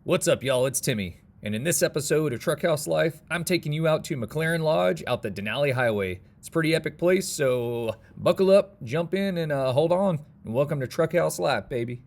What's up, y'all? It's Timmy, and in this episode of Truckhouse Life, I'm taking you out to McClaren Lodge out the Denali Highway. It's a pretty epic place, so buckle up, jump in, and hold on. And welcome to Truckhouse Life, baby.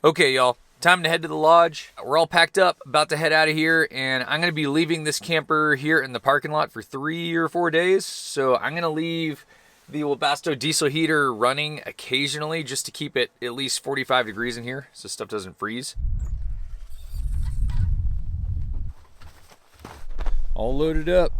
Okay, y'all, time to head to the lodge. We're all packed up, about to head out of here, and I'm going to be leaving this camper here in the parking lot for 3 or 4 days. So I'm going to leave the Webasto diesel heater running occasionally just to keep it at least 45 degrees in here so stuff doesn't freeze. All loaded up.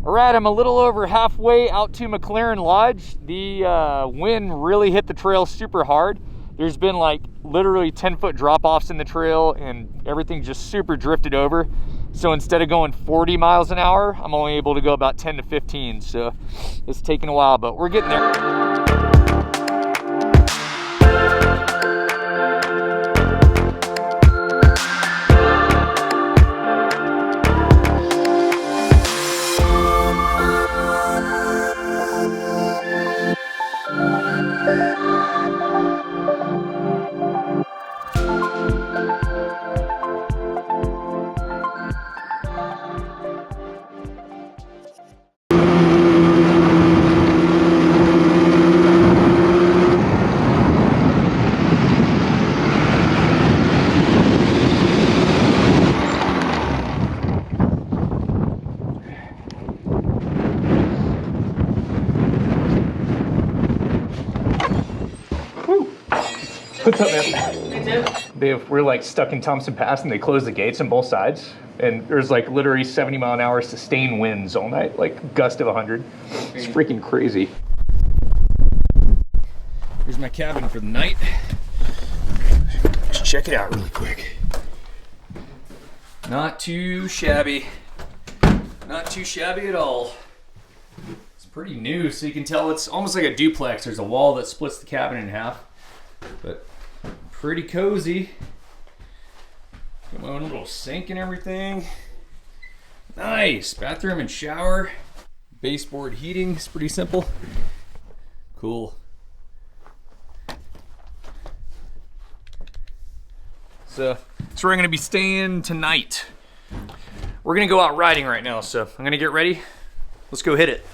Alright, I'm a little over halfway out to McClaren Lodge. The wind really hit the trail super hard. There's been like literally 10-foot drop-offs in the trail and everything just super drifted over. So instead of going 40 miles an hour, I'm only able to go about 10 to 15. So it's taking a while, but we're getting there. What's up, man? We're like stuck in Thompson Pass and they closed the gates on both sides. And there's like literally 70 mile an hour sustained winds all night, like gust of 100. It's freaking crazy. Here's my cabin for the night. Let's check it out really quick. Not too shabby. Not too shabby at all. It's pretty new, so you can tell it's almost like a duplex. There's a wall that splits the cabin in half. But pretty cozy. Got my own little sink and everything. Nice bathroom and shower. Baseboard heating. It's pretty simple. Cool. So that's where I'm gonna be staying tonight. We're gonna go out riding right now, so I'm gonna get ready. Let's go hit it.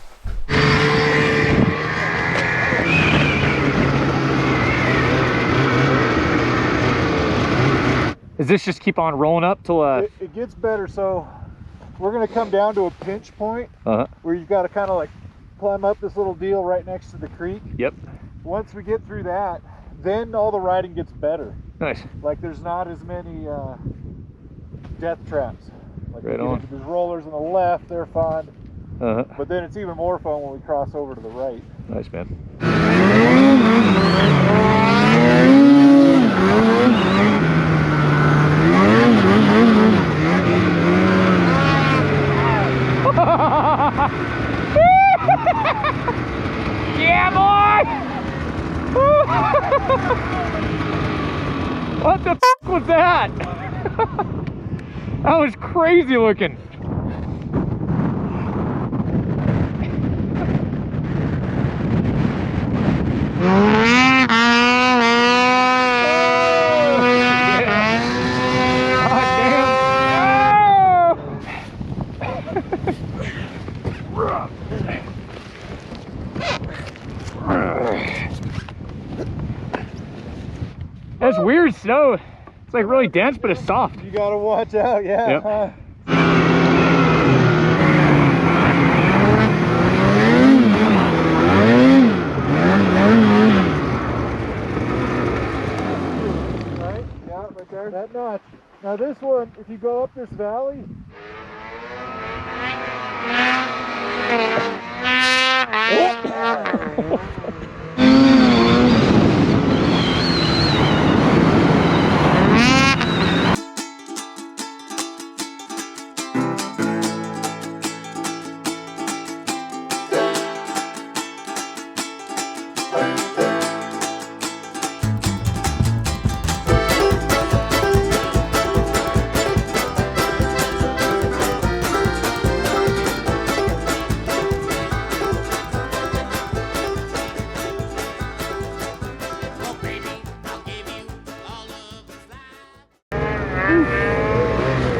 Does this just keep on rolling up till it gets better? So we're going to come down to a pinch point where you've got to kind of like climb up this little deal right next to the creek. Yep. Once we get through that, then all the riding gets better. Nice. Like there's not as many death traps. Like Right you get on. into these rollers on the left, they're fun. Uh-huh. But then it's even more fun when we cross over to the right. Nice, man. Yeah, boy! What the f was that? That was crazy looking. That's weird snow. It's like really dense, but it's soft. You gotta watch out, yeah. Yep. Right? Yeah, right there. That notch. Now this one, if you go up this valley,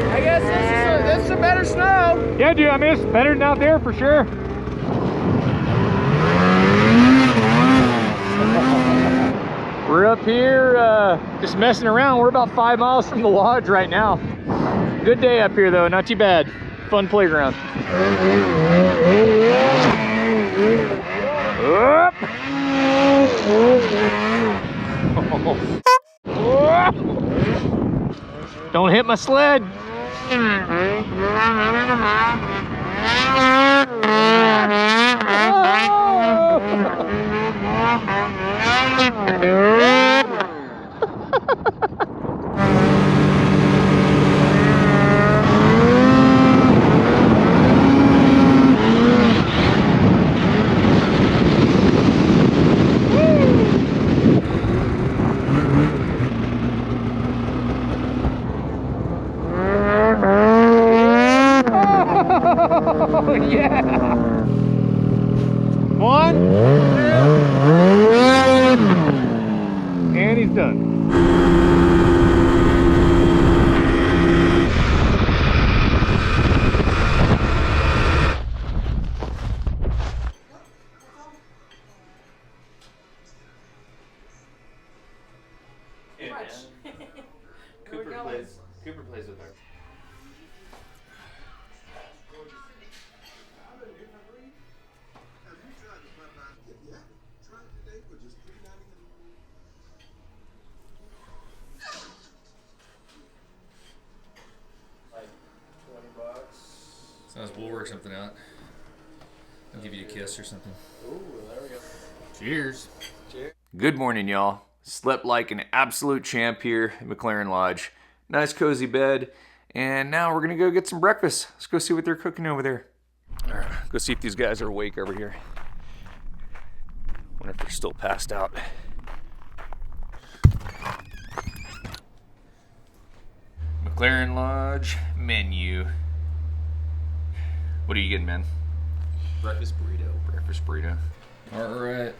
I guess this is a better snow. Yeah, dude, I mean, it's better than out there for sure. We're up here just messing around. We're about 5 miles from the lodge right now. Good day up here though, not too bad. Fun playground. Up. Don't hit my sled. Yeah. One, two, and he's done. Cooper plays with her. Sounds we'll work something out. I'll give you a kiss or something. ooh, there we go. Cheers. Cheers. Good morning, y'all. Slept like an absolute champ here at McClaren Lodge. Nice cozy bed. And now we're gonna go get some breakfast. Let's go see what they're cooking over there. All right, go see if these guys are awake over here. Wonder if they're still passed out. McClaren Lodge menu. What are you getting, man? Breakfast burrito. Breakfast burrito. All right.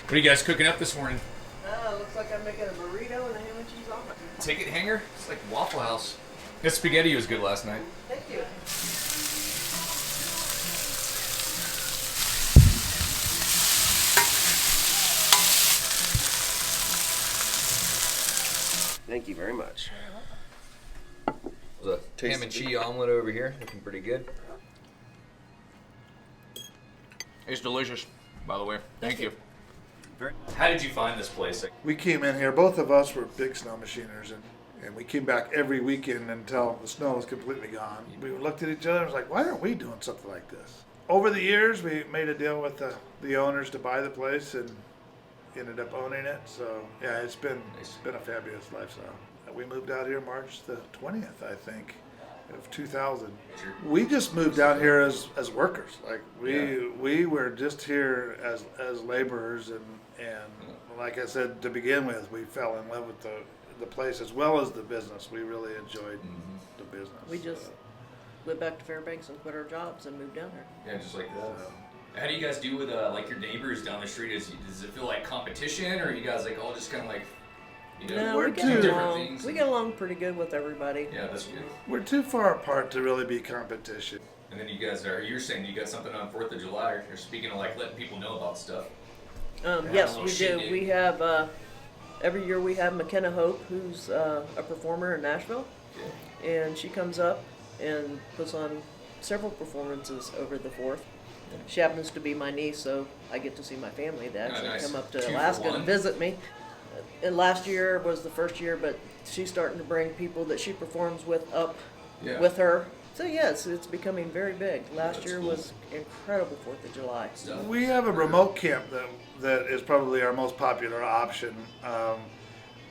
What are you guys cooking up this morning? Looks like I'm making a burrito and a ham and cheese omelet. Ticket hanger? It's like Waffle House. That spaghetti was good last night. Thank you. Thank you very much. There's a ham and cheese omelet over here, looking pretty good. It's delicious, by the way. Thank you. How did you find this place? We came in here, both of us were big snow machiners, and we came back every weekend until the snow was completely gone. We looked at each other and was like, why aren't we doing something like this? Over the years, we made a deal with the owners to buy the place and ended up owning it. So yeah, it's been a fabulous lifestyle. We moved out here March the 20th, I think, of 2000. We just moved down here as workers. Like we were just here as laborers, and like I said to begin with, we fell in love with the place as well as the business. We really enjoyed the business. We just went back to Fairbanks and quit our jobs and moved down here. Yeah, just like that. How do you guys do with like your neighbors down the street? Does it feel like competition, or are you guys like all just kind of like, you know, No, we do get different along. things? We get along pretty good with everybody. Yeah, that's good. We're too far apart to really be competition. And then you guys you're saying you got something on 4th of July. You're speaking of like letting people know about stuff. Yes, little we do. shindig. We have every year we have McKenna Hope, who's a performer in Nashville, and she comes up and puts on several performances over the 4th. She happens to be my niece, so I get to see my family. They actually nice. come up to 2 for Alaska 1. to visit me. And last year was the first year, but she's starting to bring people that she performs with up with her. So yes, it's becoming very big. Last year was incredible 4th of July. We have a remote camp that is probably our most popular option.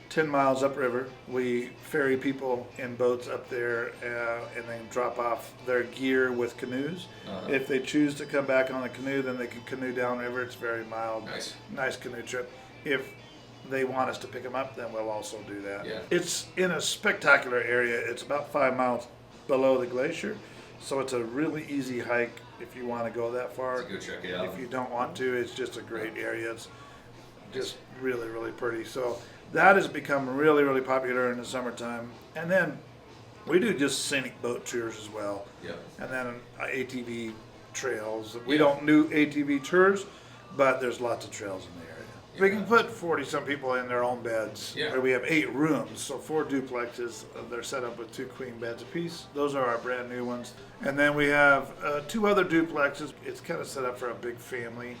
10 miles upriver. We ferry people in boats up there and then drop off their gear with canoes. If they choose to come back on a canoe, then they can canoe downriver. It's very mild, nice canoe trip. If they want us to pick them up, then we'll also do that. Yeah. It's in a spectacular area. It's about 5 miles below the glacier, so it's a really easy hike if you want to go that far. Go check it out. If you don't want to, it's just a great area. It's just really, really pretty. So that has become really, really popular in the summertime. And then we do just scenic boat tours as well. Yeah. And then ATV trails. We don't do ATV tours, but there's lots of trails in the area. We can put 40-some people in their own beds. Yeah. We have 8 rooms, so 4 duplexes. They're set up with 2 queen beds apiece. Those are our brand new ones. And then we have 2 other duplexes. It's kind of set up for a big family.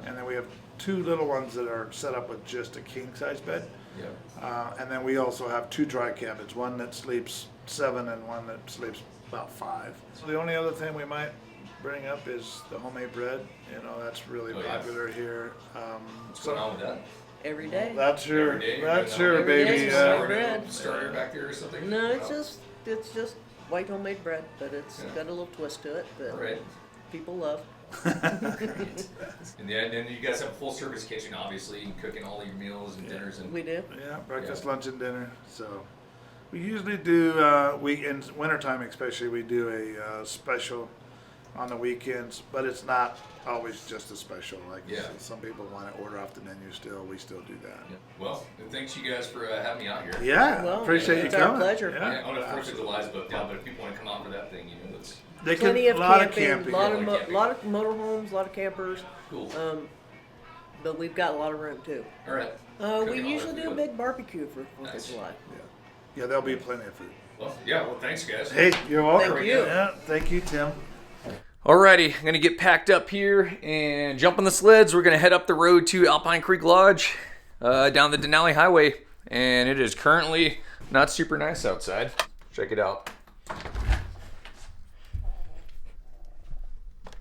And then we have 2 little ones that are set up with just a king-size bed. Yeah. And then we also have 2 dry cabins, one that sleeps 7 and one that sleeps about 5. So the only other thing we might bring up is the homemade bread. You know, that's really popular here. What's going on with that? Every day. That's your Every day, baby. day is Yeah. bread. Starter back there or something? No, it's just white homemade bread, but it's got a little twist to it that Right. people love. And then you guys have a full service kitchen, obviously, and cooking all your meals and dinners and We do. Yeah, breakfast, lunch, and dinner. So we usually do, in wintertime especially, we do a special on the weekends, but it's not always just a special. Like some people want to order off the menu still. We still do that. Yeah. Well, and thanks you guys for having me out here. Yeah, Well, appreciate you it's our coming. pleasure. Yeah, I don't know if 4th of July's booked out, but if people want to come out for that thing, you know, that's They Plenty can, of a lot of camping, camping. lot of motorhomes, a lot of campers. cool. But we've got a lot of room too. All right. We Cooking all usually that do a food. big barbecue for 4th Nice. of July. Yeah, there'll be plenty of food. Well, yeah. Well, thanks, guys. Hey, you're welcome. Thank you. Yeah, thank you, Tim. Alrighty, I'm gonna get packed up here and jump on the sleds. We're gonna head up the road to Alpine Creek Lodge, down the Denali Highway, and it is currently not super nice outside. Check it out.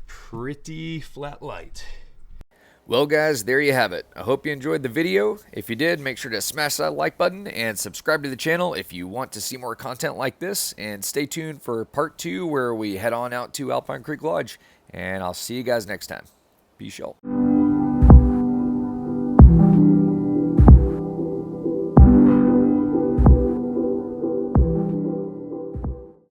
Pretty flat light. Well guys, there you have it. I hope you enjoyed the video. If you did, make sure to smash that like button and subscribe to the channel if you want to see more content like this. And stay tuned for part 2 where we head on out to Alpine Creek Lodge. And I'll see you guys next time. Peace out.